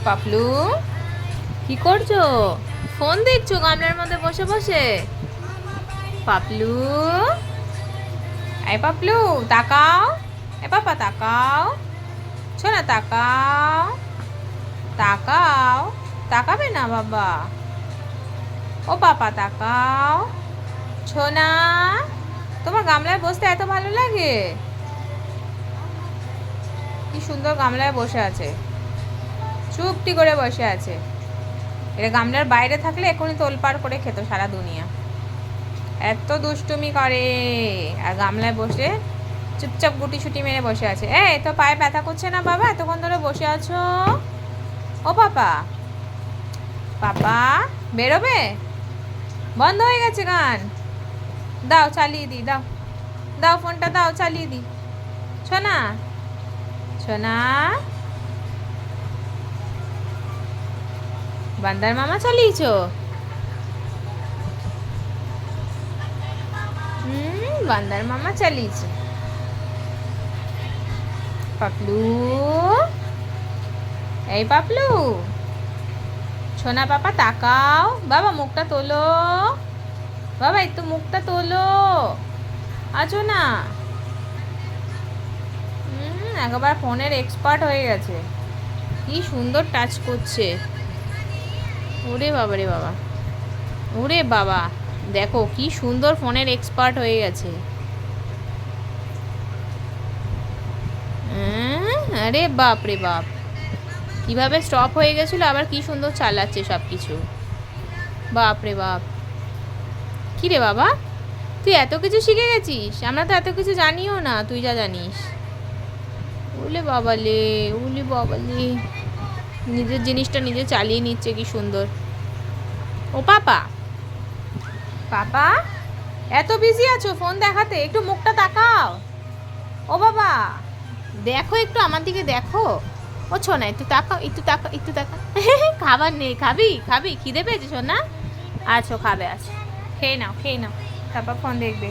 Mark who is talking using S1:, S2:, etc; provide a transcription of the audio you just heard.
S1: পাপলু কি করছো? ফোন দেখছো গামলার মধ্যে বসে বসে? পাপলু, এই পাপলু তাকাও। এ পাপা তাকাও, শোনা তাকাও। তাকাও, তাকাবে না বাবা? ও পাপা তাকাও। সোনা, তোমার গামলায় বসতে এত ভালো লাগে? কি সুন্দর গামলায় বসে আছে, চুপটি করে বসে আছে। এটা গামলার বাইরে থাকলে এখনই তোলপাড় করে খেত সারা দুনিয়া। এত দুষ্টুমি করে, আর গামলায় বসে চুপচাপ গুটি ছুটি মেরে বসে আছে। এই তো পায়ে ব্যথা করছে না বাবা? এতক্ষণ ধরে বসে আছো। ও পাপা, পাপা বেরোবে? বন্ধ হয়ে গেছে গান। দাও চালিয়ে দিই, দাও দাও ফোনটা দাও, চালিয়ে দিই। সোনা, সোনা, বান্দার মামা চালিয়েছো? বান্দার মামা চালিয়েছে। পাপলু, এই পাপলু, সোনা পাপা তাকাও। বাবা মুখটা তোলো, বাবা একটু মুখটা তোলো। আছো না? একবার ফোনের এক্সপার্ট হয়ে গেছে, কি সুন্দর টাচ করছে। ওরে বাবা রে বাবা, ওরে বাবা, দেখো কি সুন্দর ফোনের এক্সপার্ট হয়ে গেছে। আরে বাপ রে বাপ, কিভাবে স্টপ হয়ে গেছিলো আবার কি সুন্দর চালাচ্ছে সব কিছু। বাপ রে বাপ, কি রে বাবা, তুই এত কিছু শিখে গেছিস? আমরা তো এত কিছু জানিও না, তুই যা জানিস। ওলে বাবালে, ওলে বাবালে, নিজের জিনিসটা নিজে চালিয়ে নিচ্ছে, কি সুন্দর। ও পাপা, পাপা এত বিজি আছো ফোন দেখাতে? একটু মুখটা তাকাও। ও বাবা দেখো, একটু আমার দিকে দেখো। ও ছোনা একটু তাকাও, একটু তাকাও, একটু তাকাও। খাবার নেই, খাবি? খাবি? খিদে পেয়েছে সোনা? আছো খাবে, আছো, খেয়ে নাও খেয়ে নাও, তারপর ফোন দেখবে।